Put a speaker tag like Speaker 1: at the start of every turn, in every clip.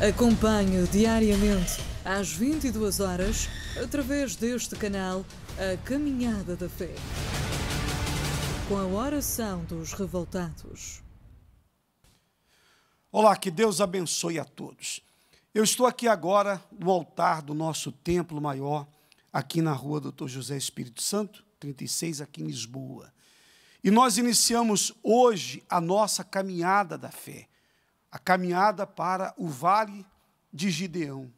Speaker 1: Acompanhe diariamente às 22 horas, através deste canal, a Caminhada da Fé, com a oração dos revoltados.
Speaker 2: Olá, que Deus abençoe a todos. Eu estou aqui agora no altar do nosso templo maior, aqui na rua Dr. José Espírito Santo, 36, aqui em Lisboa. E nós iniciamos hoje a nossa caminhada da fé, a caminhada para o Vale de Gideão,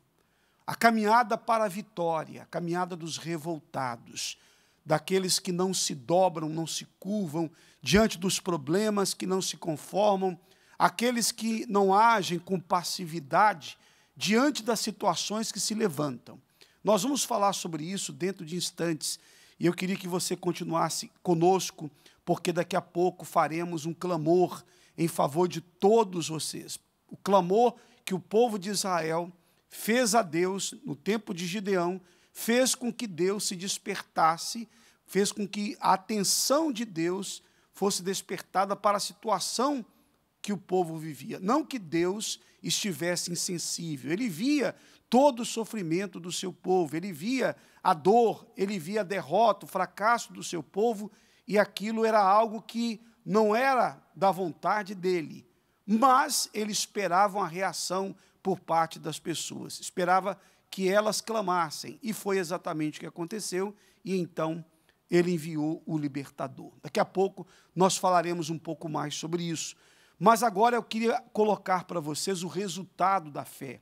Speaker 2: a caminhada para a vitória, a caminhada dos revoltados, daqueles que não se dobram, não se curvam diante dos problemas, que não se conformam, aqueles que não agem com passividade diante das situações que se levantam. Nós vamos falar sobre isso dentro de instantes, e eu queria que você continuasse conosco, porque daqui a pouco faremos um clamor em favor de todos vocês. O clamor que o povo de Israel fez a Deus no tempo de Gideão, fez com que Deus se despertasse, fez com que a atenção de Deus fosse despertada para a situação que o povo vivia. Não que Deus estivesse insensível, ele via todo o sofrimento do seu povo, ele via a dor, ele via a derrota, o fracasso do seu povo, e aquilo era algo que não era da vontade dele, mas ele esperava uma reação por parte das pessoas, esperava que elas clamassem, e foi exatamente o que aconteceu, e então ele enviou o libertador. Daqui a pouco nós falaremos um pouco mais sobre isso, mas agora eu queria colocar para vocês o resultado da fé.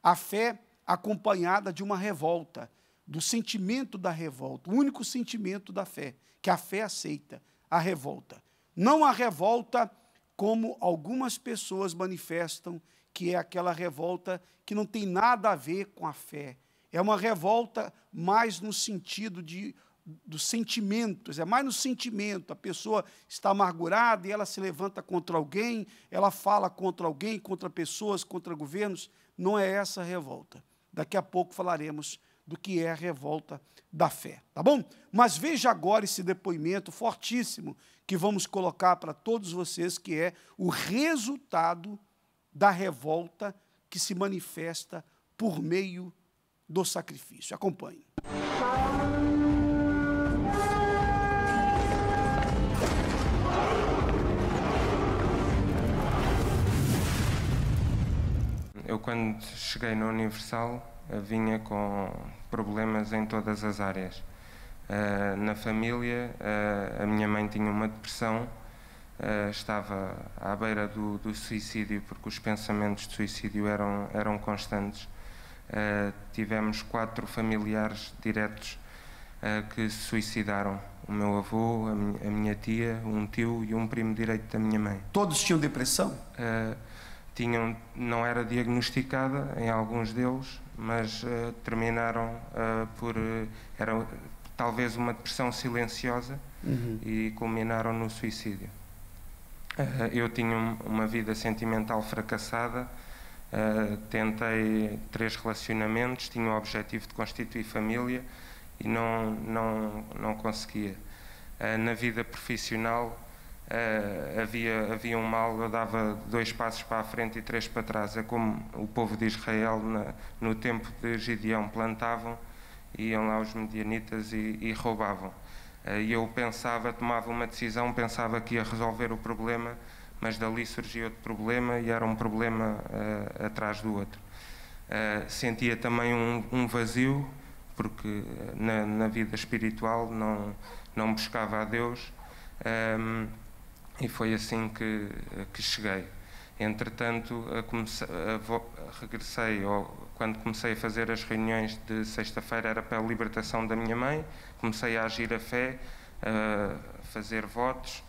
Speaker 2: A fé acompanhada de uma revolta, do sentimento da revolta, o único sentimento da fé, que a fé aceita, a revolta. Não a revolta como algumas pessoas manifestam, que é aquela revolta que não tem nada a ver com a fé. É uma revolta mais no sentido dos sentimentos, é mais no sentimento. A pessoa está amargurada e ela se levanta contra alguém, ela fala contra alguém, contra pessoas, contra governos. Não é essa a revolta. Daqui a pouco falaremos do que é a revolta da fé, tá bom? Mas veja agora esse depoimento fortíssimo que vamos colocar para todos vocês, que é o resultado da revolta que se manifesta por meio do sacrifício. Acompanhe.
Speaker 3: Eu, quando cheguei na Universal, vinha com problemas em todas as áreas. Na família, a minha mãe tinha uma depressão, estava à beira do suicídio, porque os pensamentos de suicídio eram constantes. Tivemos 4 familiares diretos que se suicidaram. O meu avô, a minha tia, um tio e um primo direito da minha mãe.
Speaker 2: Todos tinham depressão?
Speaker 3: Não era diagnosticada em alguns deles, mas terminaram por... Era talvez uma depressão silenciosa e culminaram no suicídio. Eu tinha uma vida sentimental fracassada, tentei 3 relacionamentos, tinha o objetivo de constituir família e não conseguia. Na vida profissional, havia um mal, eu dava 2 passos para a frente e 3 para trás. É como o povo de Israel no tempo de Gideão plantavam, iam lá os medianitas e roubavam. E eu tomava uma decisão, pensava que ia resolver o problema, mas dali surgia outro problema e era um problema atrás do outro. Sentia também um vazio, porque na vida espiritual não buscava a Deus. E foi assim que cheguei. Entretanto, regressei, quando comecei a fazer as reuniões de sexta-feira, era para a libertação da minha mãe, comecei a agir a fé, a fazer votos,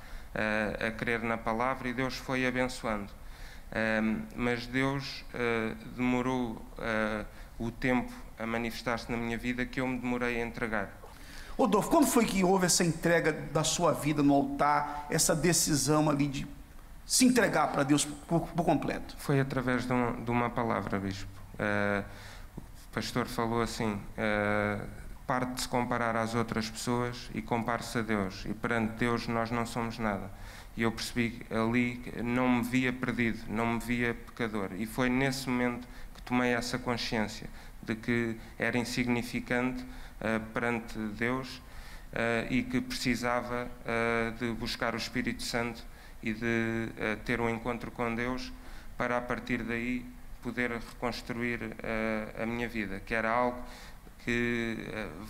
Speaker 3: a crer na palavra, e Deus foi abençoando. Mas Deus demorou o tempo a manifestar-se na minha vida que eu me demorei a entregar.
Speaker 2: Rodolfo, quando foi que houve essa entrega da sua vida no altar, essa decisão ali de se entregar para Deus por completo?
Speaker 3: Foi através de uma palavra, Bispo. O pastor falou assim, parte de se comparar às outras pessoas e compare-se a Deus. E perante Deus nós não somos nada. E eu percebi ali que não me via perdido, não me via pecador. E foi nesse momento que tomei essa consciência de que era insignificante perante Deus e que precisava de buscar o Espírito Santo e de ter um encontro com Deus para, a partir daí, poder reconstruir a minha vida, que era algo que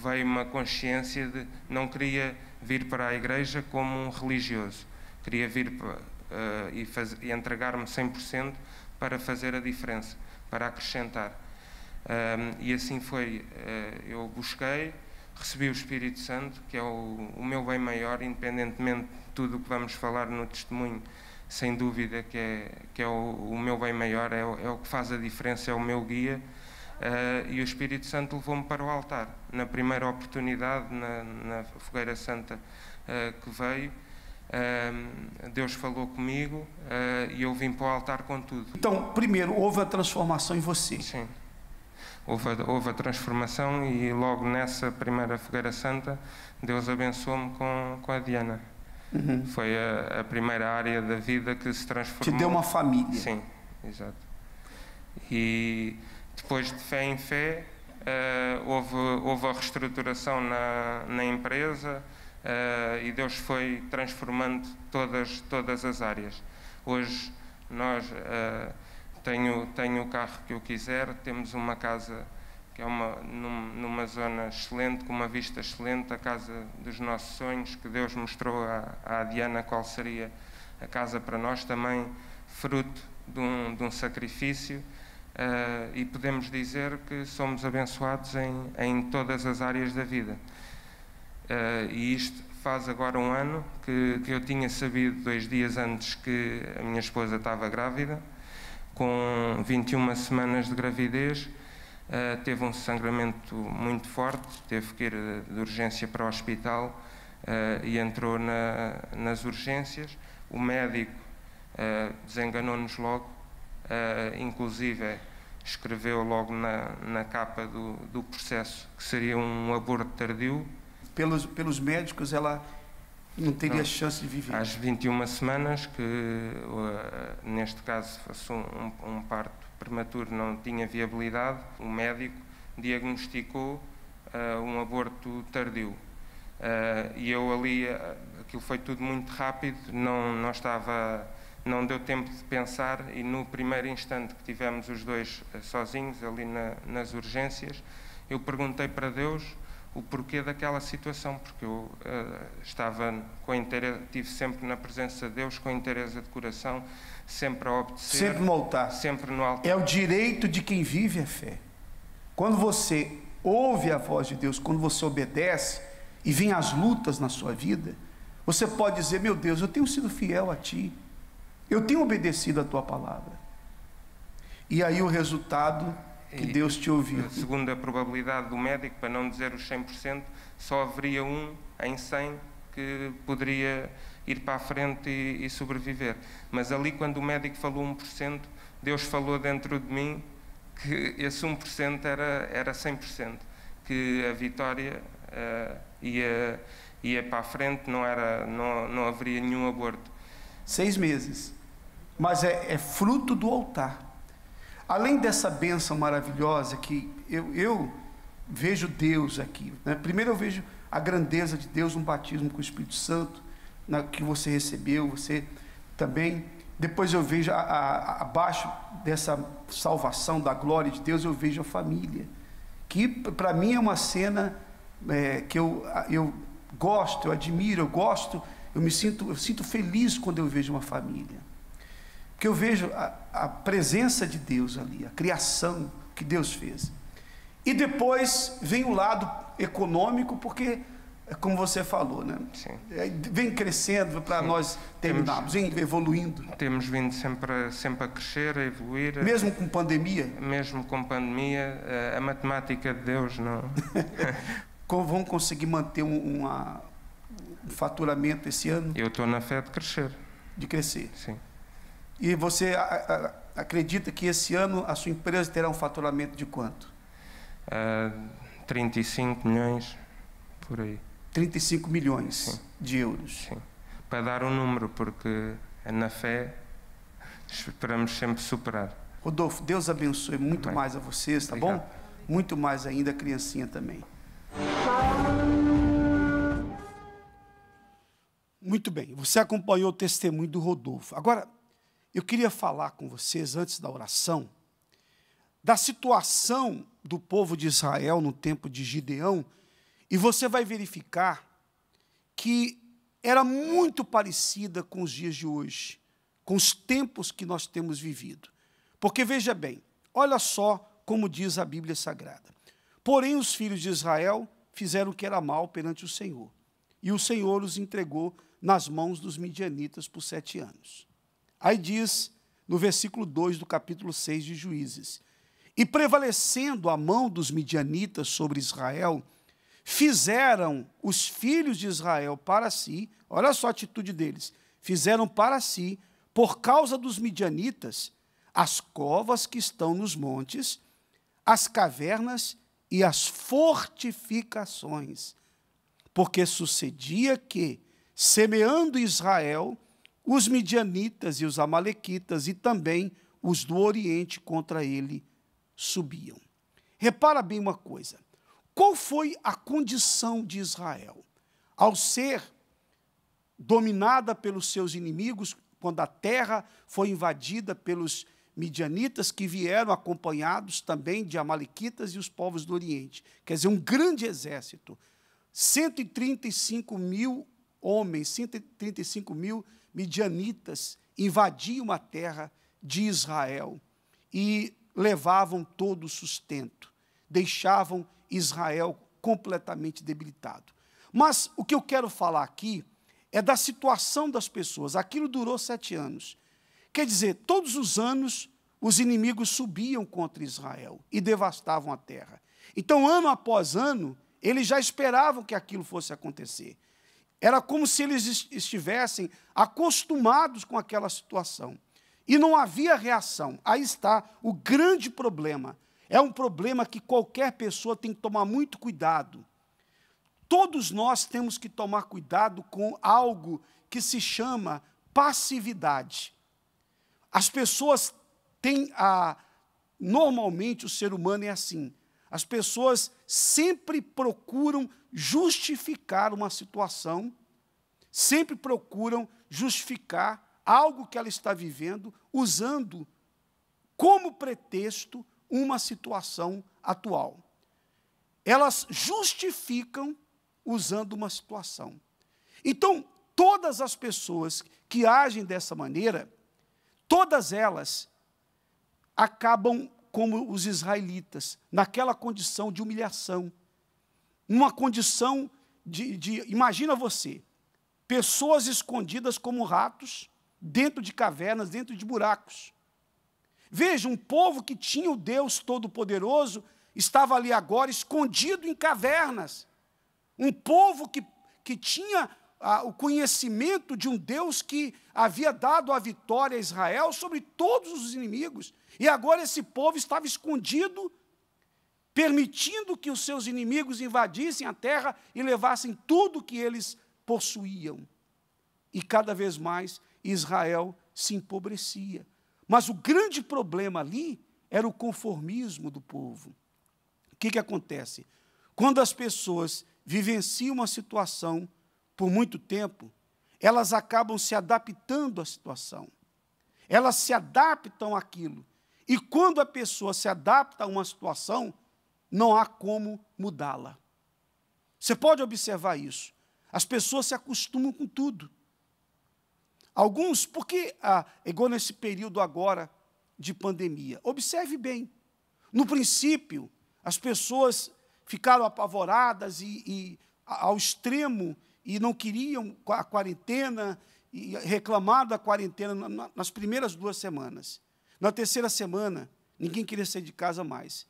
Speaker 3: veio uma consciência de não queria vir para a igreja como um religioso, queria vir e entregar-me 100% para fazer a diferença, para acrescentar. E assim foi. Eu busquei, recebi o Espírito Santo, que é o meu bem maior, independentemente de tudo o que vamos falar no testemunho, sem dúvida que é o meu bem maior, é o que faz a diferença, é o meu guia. E o Espírito Santo levou-me para o altar. Na primeira oportunidade, na Fogueira Santa que veio, Deus falou comigo e eu vim para o altar com tudo.
Speaker 2: Então, primeiro, houve a transformação em você.
Speaker 3: Sim. Houve a transformação e logo nessa primeira Fogueira Santa, Deus abençoou-me com a Diana. Foi a primeira área da vida que se transformou.
Speaker 2: Te deu uma família.
Speaker 3: Sim, exato. E depois de fé em fé, houve a reestruturação na empresa e Deus foi transformando todas as áreas. Hoje nós tenho o carro que eu quiser, temos uma casa que é numa zona excelente, com uma vista excelente, a casa dos nossos sonhos, que Deus mostrou à Diana qual seria a casa para nós, também fruto de um sacrifício. E podemos dizer que somos abençoados em todas as áreas da vida. E isto faz agora um ano que eu tinha sabido 2 dias antes que a minha esposa estava grávida, com 21 semanas de gravidez, teve um sangramento muito forte, teve que ir de urgência para o hospital e entrou nas urgências. O médico desenganou-nos logo, inclusive escreveu logo na capa do processo que seria um aborto tardio.
Speaker 2: Pelos médicos, ela não teria chance de viver.
Speaker 3: Às 21 semanas, que neste caso fosse um parto prematuro, não tinha viabilidade, o médico diagnosticou um aborto tardio. E eu ali, aquilo foi tudo muito rápido, não deu tempo de pensar, e no primeiro instante que tivemos os dois sozinhos ali nas urgências, eu perguntei para Deus o porquê daquela situação, porque eu estive sempre na presença de Deus, com interesse de coração, sempre a obedecer.
Speaker 2: Sempre no altar.
Speaker 3: Sempre no altar.
Speaker 2: É o direito de quem vive a fé. Quando você ouve a voz de Deus, quando você obedece e vem as lutas na sua vida, você pode dizer: meu Deus, eu tenho sido fiel a Ti, eu tenho obedecido a Tua palavra. E aí o resultado que Deus te ouviu.
Speaker 3: Segundo a probabilidade do médico, para não dizer os 100%, só haveria 1 em 100 que poderia ir para a frente e sobreviver. Mas ali, quando o médico falou 1%, Deus falou dentro de mim que esse 1% era 100%, que a vitória ia para a frente, não haveria nenhum aborto.
Speaker 2: 6 meses. Mas é fruto do altar. Além dessa bênção maravilhosa que eu vejo Deus aqui, né? Primeiro eu vejo a grandeza de Deus, um batismo com o Espírito Santo, que você recebeu, você também. Depois eu vejo abaixo dessa salvação, da glória de Deus, eu vejo a família, que para mim é uma cena que eu gosto, eu admiro, eu sinto feliz quando eu vejo uma família. Porque eu vejo a presença de Deus ali, a criação que Deus fez. E depois vem o lado econômico, porque, como você falou, né?
Speaker 3: Sim.
Speaker 2: Vem crescendo para nós terminarmos, vem evoluindo.
Speaker 3: Temos vindo sempre a crescer, a evoluir.
Speaker 2: Mesmo com pandemia?
Speaker 3: Mesmo com pandemia, a matemática de Deus não...
Speaker 2: Vão conseguir manter um faturamento esse ano?
Speaker 3: Eu estou na fé de crescer.
Speaker 2: De crescer?
Speaker 3: Sim.
Speaker 2: E você acredita que esse ano a sua empresa terá um faturamento de quanto?
Speaker 3: 35 milhões, por aí.
Speaker 2: 35 milhões
Speaker 3: Sim.
Speaker 2: de euros.
Speaker 3: Sim. Para dar um número, porque na fé esperamos sempre superar.
Speaker 2: Rodolfo, Deus abençoe muito mais a vocês, tá bom? Muito mais ainda a criancinha também. Muito bem, você acompanhou o testemunho do Rodolfo. Agora, eu queria falar com vocês, antes da oração, da situação do povo de Israel no tempo de Gideão, e você vai verificar que era muito parecida com os dias de hoje, com os tempos que nós temos vivido. Porque, veja bem, olha só como diz a Bíblia Sagrada. Porém, os filhos de Israel fizeram o que era mal perante o Senhor, e o Senhor os entregou nas mãos dos midianitas por 7 anos. Aí diz, no versículo 2 do capítulo 6 de Juízes, e prevalecendo a mão dos midianitas sobre Israel, fizeram os filhos de Israel para si, olha só a atitude deles, fizeram para si, por causa dos midianitas, as covas que estão nos montes, as cavernas e as fortificações, porque sucedia que, semeando Israel, os midianitas e os amalequitas e também os do Oriente contra ele subiam. Repara bem uma coisa, qual foi a condição de Israel? Ao ser dominada pelos seus inimigos, quando a terra foi invadida pelos midianitas, que vieram acompanhados também de amalequitas e os povos do Oriente, quer dizer, um grande exército, 135 mil homens, 135 mil midianitas invadiam a terra de Israel e levavam todo o sustento, deixavam Israel completamente debilitado. Mas o que eu quero falar aqui é da situação das pessoas. Aquilo durou 7 anos. Quer dizer, todos os anos os inimigos subiam contra Israel e devastavam a terra. Então, ano após ano, eles já esperavam que aquilo fosse acontecer. Era como se eles estivessem acostumados com aquela situação. E não havia reação. Aí está o grande problema. É um problema que qualquer pessoa tem que tomar muito cuidado. Todos nós temos que tomar cuidado com algo que se chama passividade. As pessoas têm normalmente o ser humano é assim. As pessoas sempre procuram justificar uma situação, sempre procuram justificar algo que ela está vivendo, usando como pretexto uma situação atual. Elas justificam usando uma situação. Então, todas as pessoas que agem dessa maneira, todas elas acabam como os israelitas, naquela condição de humilhação, uma condição imagina você, pessoas escondidas como ratos, dentro de cavernas, dentro de buracos. Veja, um povo que tinha o Deus Todo-Poderoso, estava ali agora escondido em cavernas. Um povo que tinha o conhecimento de um Deus que havia dado a vitória a Israel sobre todos os inimigos. E agora esse povo estava escondido, permitindo que os seus inimigos invadissem a terra e levassem tudo que eles possuíam. E cada vez mais Israel se empobrecia. Mas o grande problema ali era o conformismo do povo. O que acontece? Quando as pessoas vivenciam uma situação por muito tempo, elas acabam se adaptando à situação. Elas se adaptam àquilo. E quando a pessoa se adapta a uma situação, não há como mudá-la. Você pode observar isso. As pessoas se acostumam com tudo. Alguns, porque, igual nesse período agora de pandemia, observe bem, no princípio, as pessoas ficaram apavoradas e ao extremo e não queriam a quarentena e reclamaram da quarentena nas primeiras 2 semanas. Na terceira semana, ninguém queria sair de casa mais.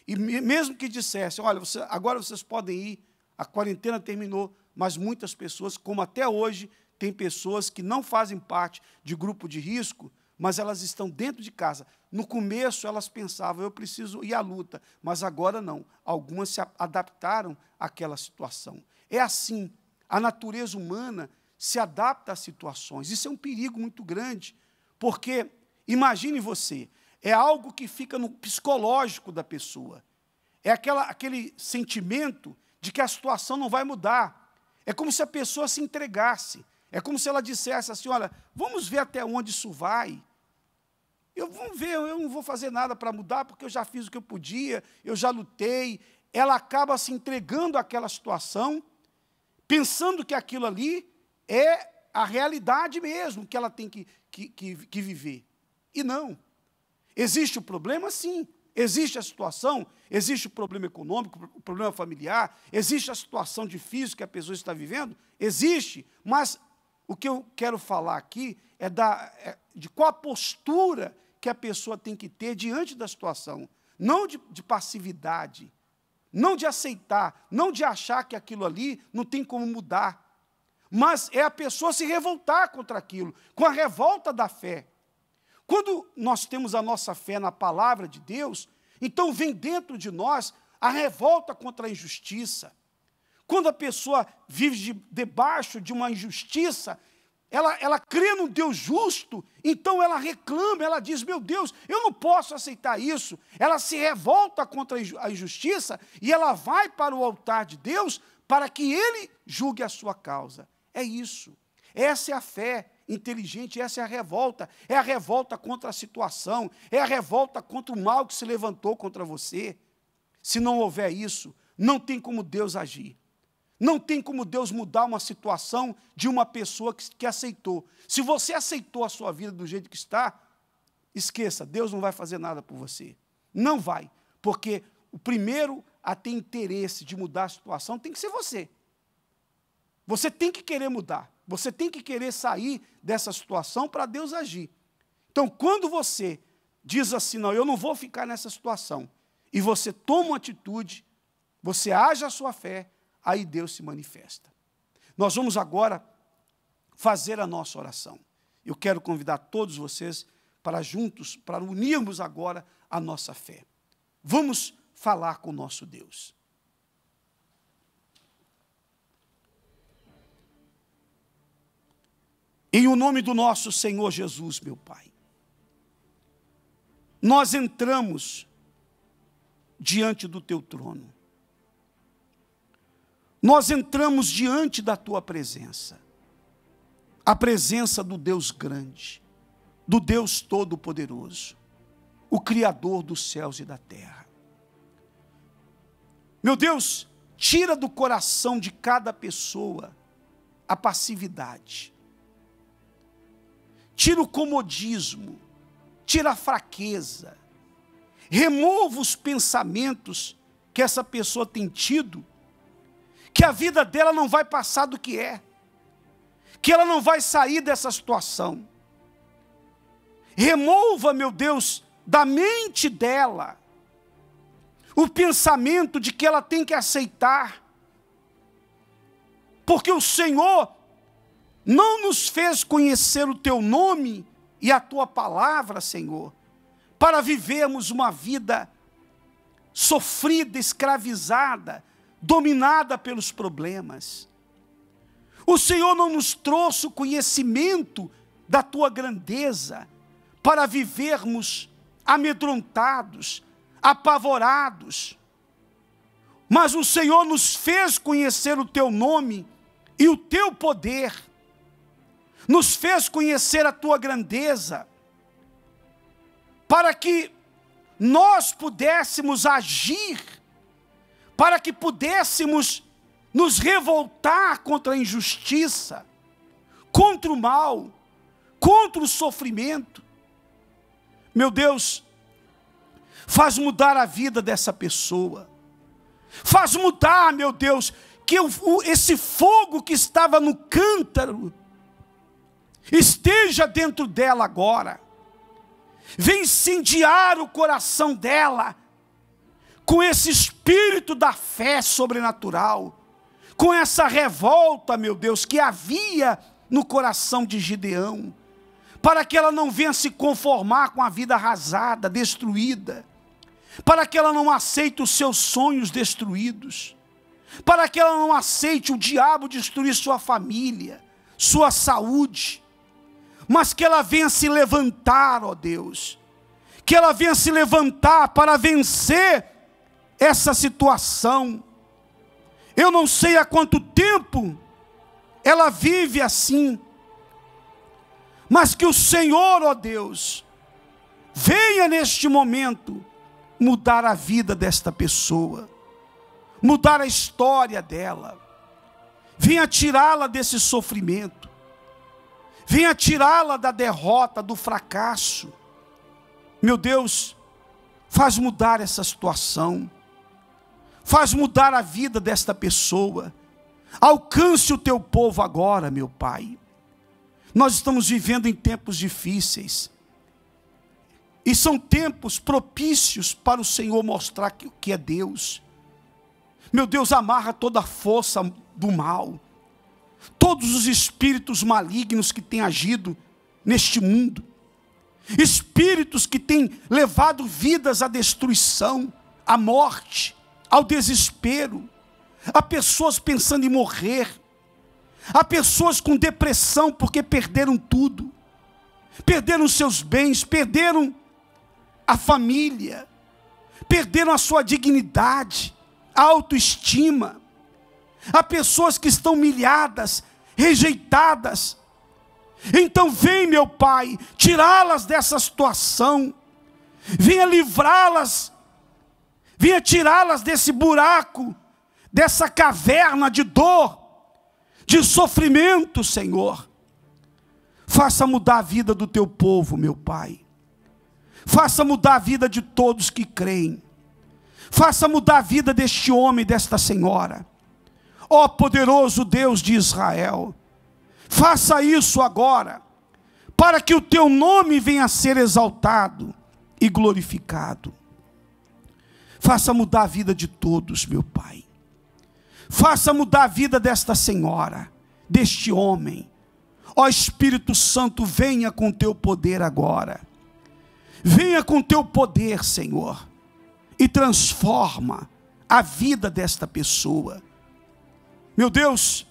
Speaker 2: E mesmo que dissesse, olha, agora vocês podem ir, a quarentena terminou, mas muitas pessoas, como até hoje, tem pessoas que não fazem parte de grupo de risco, mas elas estão dentro de casa. No começo, elas pensavam, eu preciso ir à luta, mas agora não. Algumas se adaptaram àquela situação. É assim, a natureza humana se adapta às situações. Isso é um perigo muito grande, porque, imagine você, é algo que fica no psicológico da pessoa. É aquele sentimento de que a situação não vai mudar. É como se a pessoa se entregasse. É como se ela dissesse assim, olha, vamos ver até onde isso vai. Vamos ver, eu não vou fazer nada para mudar, porque eu já fiz o que eu podia, eu já lutei. Ela acaba se entregando àquela situação, pensando que aquilo ali é a realidade mesmo, que ela tem que viver. E não. Existe o problema, sim. Existe a situação, existe o problema econômico, o problema familiar, existe a situação difícil que a pessoa está vivendo, existe, mas o que eu quero falar aqui é de qual a postura que a pessoa tem que ter diante da situação, não de passividade, não de aceitar, não de achar que aquilo ali não tem como mudar, mas é a pessoa se revoltar contra aquilo, com a revolta da fé. Quando nós temos a nossa fé na palavra de Deus, então vem dentro de nós a revolta contra a injustiça. Quando a pessoa vive debaixo de uma injustiça, ela crê num Deus justo, então ela reclama, ela diz, meu Deus, eu não posso aceitar isso. Ela se revolta contra a injustiça e ela vai para o altar de Deus para que Ele julgue a sua causa. É isso. Essa é a fé inteligente, essa é a revolta contra a situação, é a revolta contra o mal que se levantou contra você. Se não houver isso, não tem como Deus agir. Não tem como Deus mudar uma situação de uma pessoa que aceitou. Se você aceitou a sua vida do jeito que está, esqueça, Deus não vai fazer nada por você. Não vai, porque o primeiro a ter interesse de mudar a situação tem que ser você. Você tem que querer mudar. Você tem que querer sair dessa situação para Deus agir. Então, quando você diz assim, não, eu não vou ficar nessa situação, e você toma uma atitude, você age a sua fé, aí Deus se manifesta. Nós vamos agora fazer a nossa oração. Eu quero convidar todos vocês para juntos, para unirmos agora a nossa fé. Vamos falar com o nosso Deus. Em o nome do nosso Senhor Jesus, meu Pai, nós entramos diante do Teu trono. Nós entramos diante da Tua presença. A presença do Deus grande, do Deus todo-poderoso, o Criador dos céus e da terra. Meu Deus, tira do coração de cada pessoa a passividade. Tira o comodismo, tira a fraqueza, remova os pensamentos que essa pessoa tem tido, que a vida dela não vai passar do que é, que ela não vai sair dessa situação. Remova, meu Deus, da mente dela, o pensamento de que ela tem que aceitar, porque o Senhor não nos fez conhecer o Teu nome e a Tua palavra, Senhor, para vivermos uma vida sofrida, escravizada, dominada pelos problemas. O Senhor não nos trouxe o conhecimento da Tua grandeza para vivermos amedrontados, apavorados, mas o Senhor nos fez conhecer o Teu nome e o Teu poder, nos fez conhecer a Tua grandeza, para que nós pudéssemos agir, para que pudéssemos nos revoltar contra a injustiça, contra o mal, contra o sofrimento. Meu Deus, faz mudar a vida dessa pessoa, faz mudar, meu Deus, que esse fogo que estava no cântaro, esteja dentro dela agora. Vem incendiar o coração dela com esse espírito da fé sobrenatural, com essa revolta, meu Deus, que havia no coração de Gideão, para que ela não venha se conformar com a vida arrasada, destruída, para que ela não aceite os seus sonhos destruídos, para que ela não aceite o diabo destruir sua família, sua saúde, mas que ela venha se levantar, ó Deus, que ela venha se levantar para vencer essa situação. Eu não sei há quanto tempo ela vive assim, mas que o Senhor, ó Deus, venha neste momento mudar a vida desta pessoa, mudar a história dela, venha tirá-la desse sofrimento, venha tirá-la da derrota, do fracasso. Meu Deus, faz mudar essa situação, faz mudar a vida desta pessoa, alcance o teu povo agora, meu Pai. Nós estamos vivendo em tempos difíceis, e são tempos propícios para o Senhor mostrar que é Deus. Meu Deus, amarra toda a força do mal, todos os espíritos malignos que têm agido neste mundo, espíritos que têm levado vidas à destruição, à morte, ao desespero. Há pessoas pensando em morrer, há pessoas com depressão porque perderam tudo, perderam seus bens, perderam a família, perderam a sua dignidade, a autoestima. Há pessoas que estão humilhadas, rejeitadas. Então vem, meu Pai, tirá-las dessa situação, venha livrá-las, venha tirá-las desse buraco, dessa caverna de dor, de sofrimento, Senhor. Faça mudar a vida do teu povo, meu Pai. Faça mudar a vida de todos que creem. Faça mudar a vida deste homem e desta senhora. Ó poderoso Deus de Israel, faça isso agora, para que o teu nome venha a ser exaltado e glorificado. Faça mudar a vida de todos, meu Pai. Faça mudar a vida desta senhora, deste homem. Ó Espírito Santo, venha com teu poder agora. Venha com teu poder, Senhor, e transforma a vida desta pessoa. Meu Deus,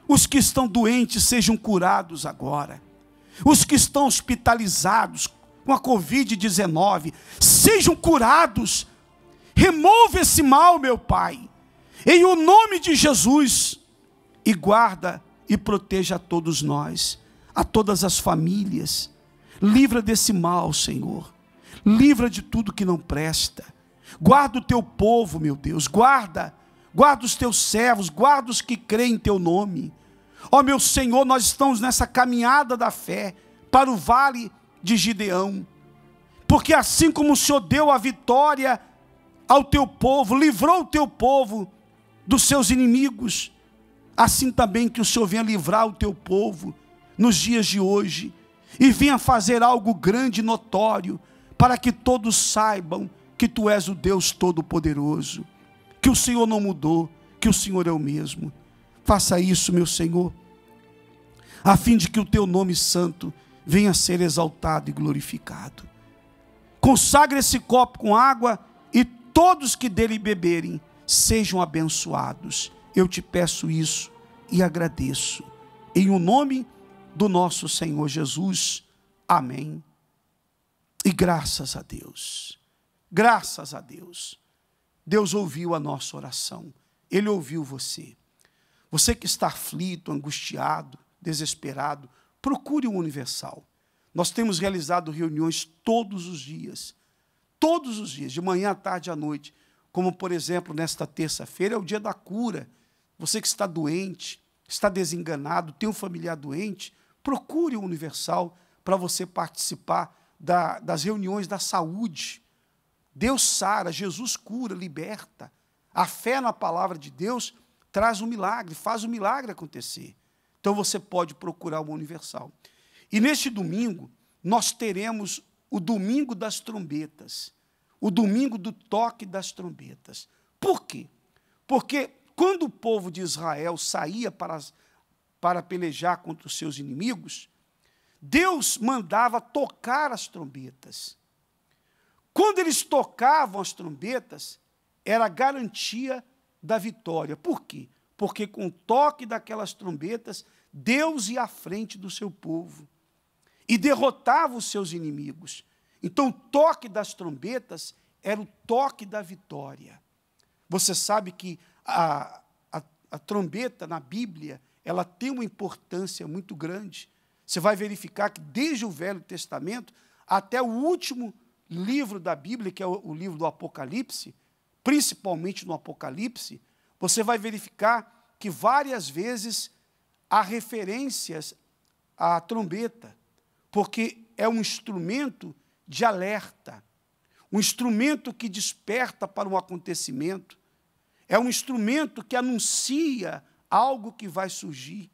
Speaker 2: os que estão doentes sejam curados agora. Os que estão hospitalizados com a Covid-19 sejam curados. Remova esse mal, meu Pai, em o nome de Jesus, e guarda e proteja a todos nós, a todas as famílias. Livra desse mal, Senhor. Livra de tudo que não presta. Guarda o teu povo, meu Deus. Guarda os teus servos, guarda os que creem em teu nome. Ó meu Senhor, nós estamos nessa caminhada da fé para o vale de Gideão. Porque assim como o Senhor deu a vitória ao teu povo, livrou o teu povo dos seus inimigos, assim também que o Senhor venha livrar o teu povo nos dias de hoje, e venha fazer algo grande e notório, para que todos saibam que tu és o Deus Todo-Poderoso, que o Senhor não mudou, que o Senhor é o mesmo. Faça isso, meu Senhor, a fim de que o teu nome santo venha a ser exaltado e glorificado. Consagre esse copo com água, e todos que dele beberem sejam abençoados. Eu te peço isso e agradeço, em o nome do nosso Senhor Jesus. Amém. E graças a Deus, graças a Deus, Deus ouviu a nossa oração, Ele ouviu você. Você que está aflito, angustiado, desesperado, procure o Universal. Nós temos realizado reuniões todos os dias, de manhã à tarde à noite, como por exemplo nesta terça-feira é o dia da cura. Você que está doente, está desenganado, tem um familiar doente, procure o Universal para você participar das reuniões da saúde. Deus sara, Jesus cura, liberta. A fé na palavra de Deus traz um milagre, faz o milagre acontecer. Então você pode procurar o Universal. E neste domingo, nós teremos o domingo das trombetas, o domingo do toque das trombetas. Por quê? Porque quando o povo de Israel saía para pelejar contra os seus inimigos, Deus mandava tocar as trombetas. Quando eles tocavam as trombetas, era a garantia da vitória. Por quê? Porque com o toque daquelas trombetas, Deus ia à frente do seu povo e derrotava os seus inimigos. Então, o toque das trombetas era o toque da vitória. Você sabe que a trombeta na Bíblia, ela tem uma importância muito grande. Você vai verificar que desde o Velho Testamento até o último livro da Bíblia, que é o livro do Apocalipse, principalmente no Apocalipse, você vai verificar que várias vezes há referências à trombeta, porque é um instrumento de alerta, um instrumento que desperta para um acontecimento, é um instrumento que anuncia algo que vai surgir.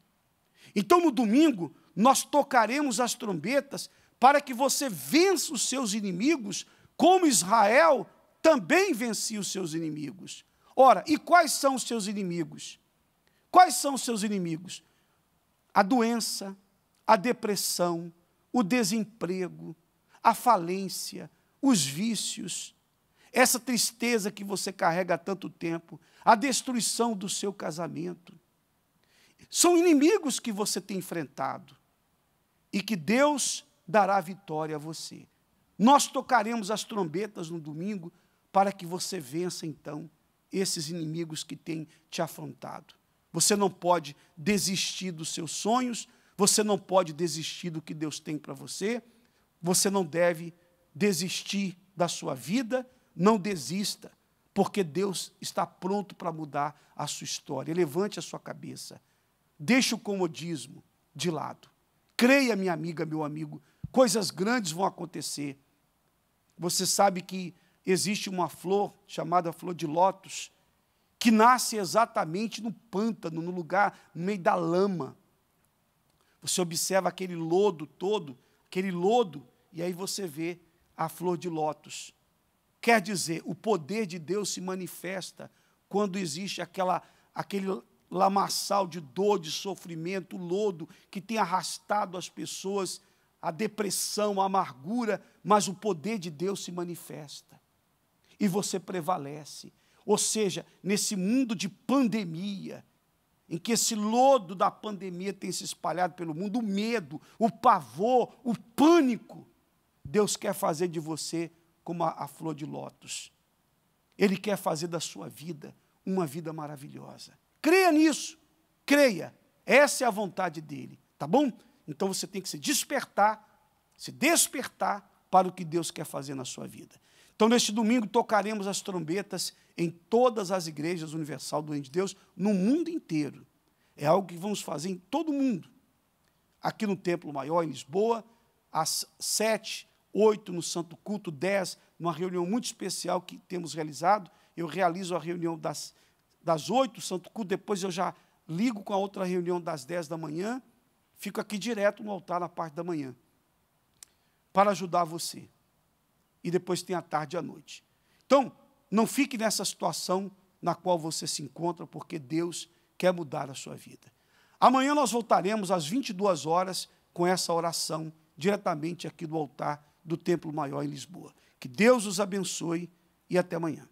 Speaker 2: Então, no domingo, nós tocaremos as trombetas para que você vença os seus inimigos, como Israel também vencia os seus inimigos. Ora, e quais são os seus inimigos? Quais são os seus inimigos? A doença, a depressão, o desemprego, a falência, os vícios, essa tristeza que você carrega há tanto tempo, a destruição do seu casamento. São inimigos que você tem enfrentado e que Deus dará vitória a você. Nós tocaremos as trombetas no domingo para que você vença, então, esses inimigos que têm te afrontado. Você não pode desistir dos seus sonhos, você não pode desistir do que Deus tem para você, você não deve desistir da sua vida, não desista, porque Deus está pronto para mudar a sua história. Levante a sua cabeça, deixe o comodismo de lado. Creia, minha amiga, meu amigo, coisas grandes vão acontecer. Você sabe que existe uma flor chamada flor de lótus, que nasce exatamente no pântano, no lugar, no meio da lama. Você observa aquele lodo todo, aquele lodo, e aí você vê a flor de lótus. Quer dizer, o poder de Deus se manifesta quando existe aquele lamaçal de dor, de sofrimento, o lodo que tem arrastado as pessoas, a depressão, a amargura, mas o poder de Deus se manifesta. E você prevalece. Ou seja, nesse mundo de pandemia, em que esse lodo da pandemia tem se espalhado pelo mundo, o medo, o pavor, o pânico, Deus quer fazer de você como a flor de lótus. Ele quer fazer da sua vida uma vida maravilhosa. Creia nisso, creia. Essa é a vontade dele, tá bom? Então você tem que se despertar para o que Deus quer fazer na sua vida. Então, neste domingo, tocaremos as trombetas em todas as igrejas universal do Reino de Deus, no mundo inteiro. É algo que vamos fazer em todo o mundo. Aqui no Templo Maior, em Lisboa, às 7, 8 no Santo Culto, 10, numa reunião muito especial que temos realizado. Eu realizo a reunião das 8, no Santo Culto, depois eu já ligo com a outra reunião das 10 da manhã, fico aqui direto no altar na parte da manhã, para ajudar você. E depois tem a tarde e a noite. Então, não fique nessa situação na qual você se encontra, porque Deus quer mudar a sua vida. Amanhã nós voltaremos às 22 horas com essa oração, diretamente aqui do altar do Templo Maior em Lisboa. Que Deus os abençoe e até amanhã.